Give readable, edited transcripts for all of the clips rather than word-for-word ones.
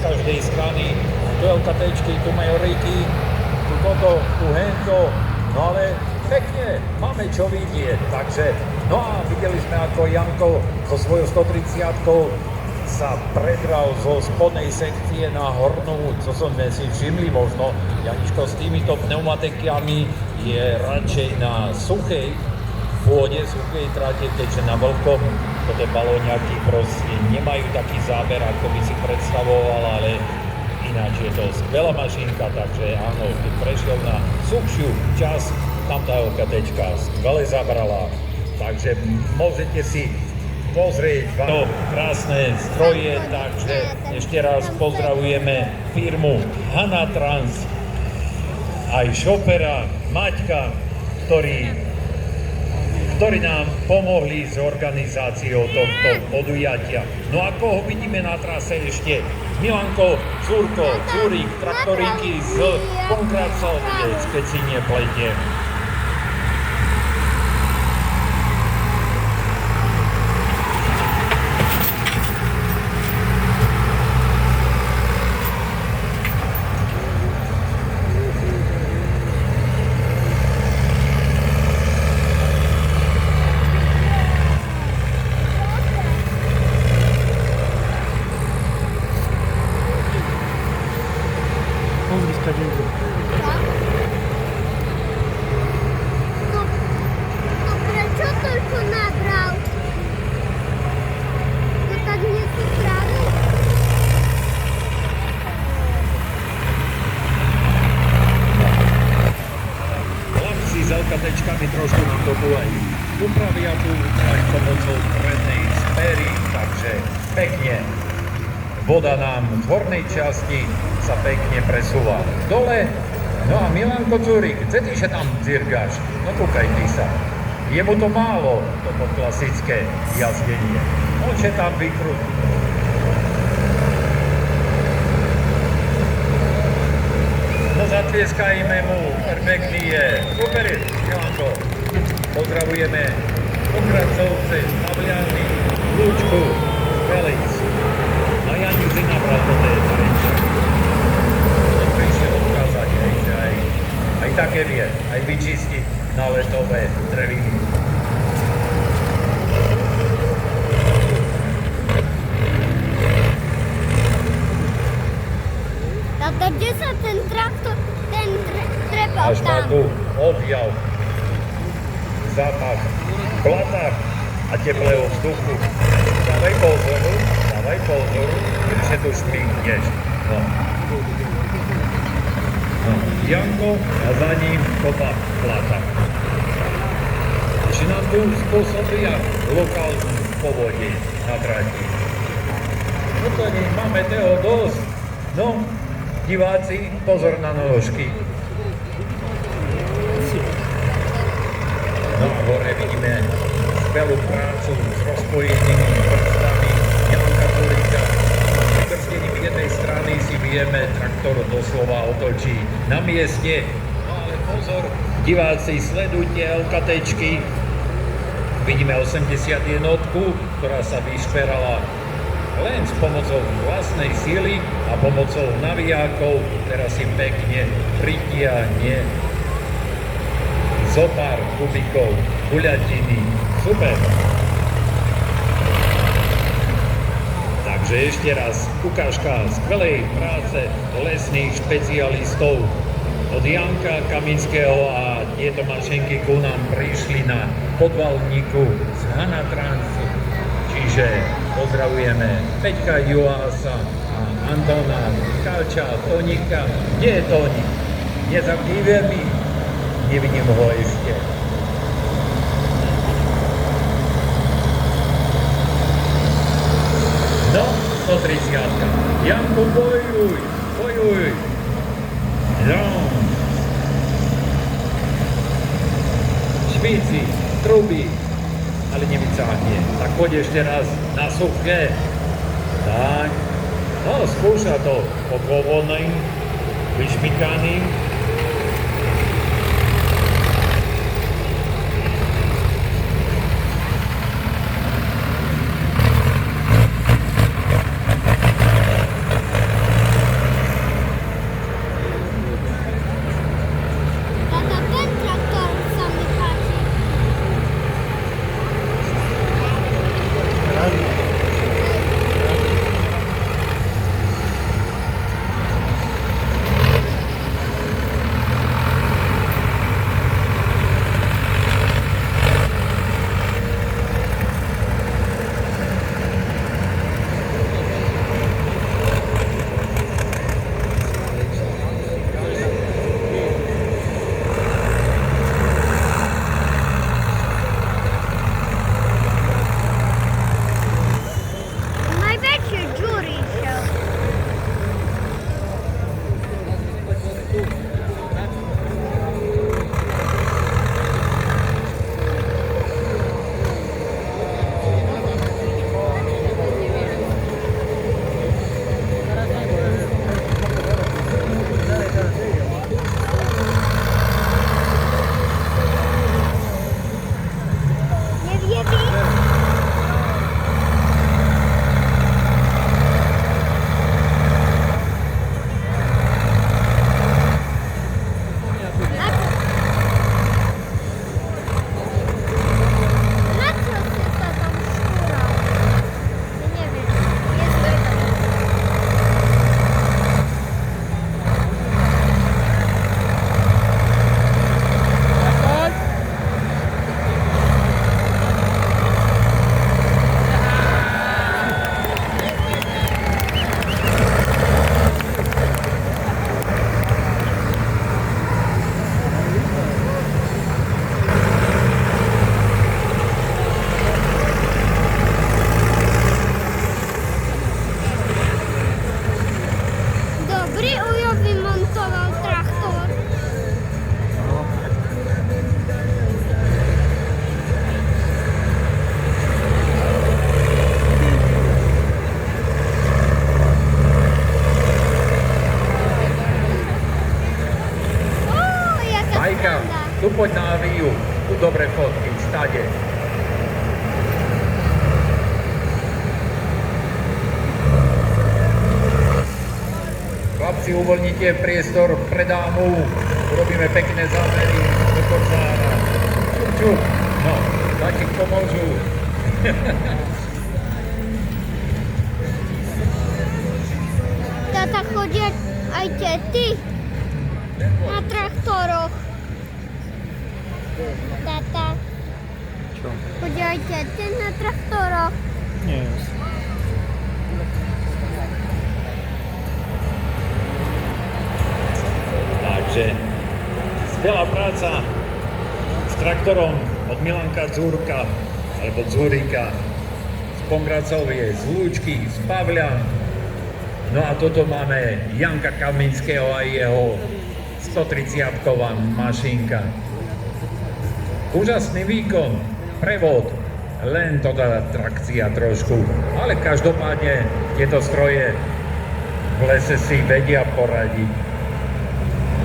každej strany. Tu LKTčky, tu Majoriky, tu toto, tu hento, no ale pekne, máme čo vidieť, takže, no a videli sme ako Janko so svojou 130-kou sa predral zo spodnej sekcie na hornú, co sme si všimli možno. Janičko s týmito pneumatikami je radšej na suchej pôde, suchej trate, keďže na veľkom toto balóňaky proste nemajú taký záber, ako by si predstavoval, ale ináč je to skvelá mašinka, takže áno, keď prešiel na suchšiu časť, tam tá LKTčka skvele zabrala, takže môžete si pozrieť krásne stroje, takže ešte raz pozdravujeme firmu Hanatrans, aj šoféra Maťka, ktorí nám pomohli s organizáciou tohto podujatia. No a koho vidíme na trase ešte? Milanko, Zurko, Zurík, traktoríky z Konkrácovec, keď si nepletiem. Prečo toľko nabral? No tak nie si pravý. Chlapci s LKTčkami trošku nám to tu aj upravia tu aj pomocou prednej sféry, takže pekne. Voda nám v hornej časti sa pekne presúva dole. No a Milanko Zurík, chce ty, že tam dzirgáš? No kúkaj ty sa. Je mu to málo, toto klasické jazdenie. Oče tam vykrút. No zatlieskajme mu, perfektný je. Super, Milanko. Pozdravujeme Pokracovce, Pavliany, Lúčku, Velic. A Janiu si nabral do tej trenče. On prišiel ukázať, že aj také vie, aj vyčistiť náletové dreviny. Tata, kde sa ten traktor, trepal Až má tam? tu objav, zápach blata a teplého vzduchu. Dávaj pozor, keď sa tu špinkneš. No. Janko a za ním kopa blata. Či nám tu spôsobia lokálnu povodie na trati. No to nie, máme toho dosť. No, diváci, pozor na nožky. No a hore vidíme skvelú prácu s rozpojenými prstami Janka Zuríka. Pri brzdení v jednej strany si vieme, traktor doslova otočí na mieste. No ale pozor, diváci, sledujte LKTčky. Vidíme 81, ktorá sa vyšperala len s pomocou vlastnej síly a pomocou navijákov, teraz si pekne pritiahne zopár kubikov guľatiny. Super. Takže ešte raz ukážka skvelej práce lesných špecialistov od Janka Kaminského a tieto mašinky ku nám prišli na podvalníku z Hanatransu. Čiže pozdravujeme Peťka Juhása a Antona Kalča, Tonika. Kde je Tonik? Nezabdíve mi? Nevidím ho ešte. No, 130. Janko, bojuj! No. Švíci, truby, ale nevycáhne. Tak poď ešte raz na suché. Tak. No, skúša to povoleným, vyšmikaným. Austráliu. Tu dobre fotky, štade. Chlapci, uvoľnite priestor pre dámu. Urobíme pekné zábery do korzára. Čup, čup. No, takí pomôžu. Tata, chodia aj tety na traktoroch. Tata, Čo? chodia aj tety na traktoroch. Nie. Takže skvelá práca s traktorom od Milanka Dzurka, alebo Dzurika, z Pomracovie, z Lúčky, z Pavľa. No a toto máme Janka Kaminského a jeho 130-ková mašinka. Úžasný výkon, prevod, len to dá trakcia trošku, ale každopádne tieto stroje v lese si vedia poradiť.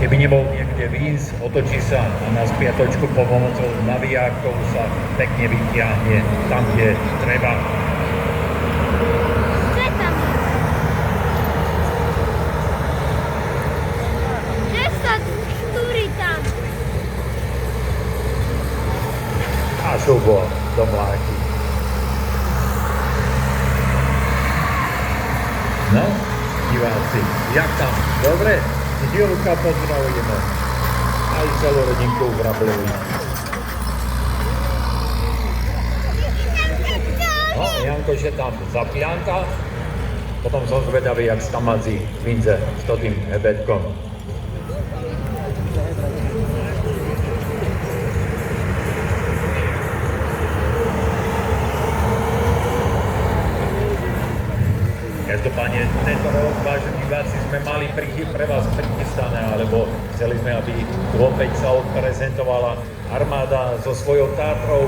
Keby nebol niekde víz, otočí sa a na spiatočku pomocou navijákov sa pekne vytiahne tam, kde treba. Čo je tam? 10 tam. A šubo do mláky. No, diváci, jak tam? Dobre? Julka pozdravujeme. Aj celú rodinku v Rablovi. No, Jankoš je tam zapianka. Potom som zvedavý, jak stamazí Vinze s tým hebetkom. Každopádne tento rok, vážení diváci, sme mali pre vás prichystané, alebo chceli sme, aby tu opäť sa odprezentovala armáda so svojou Tátrou.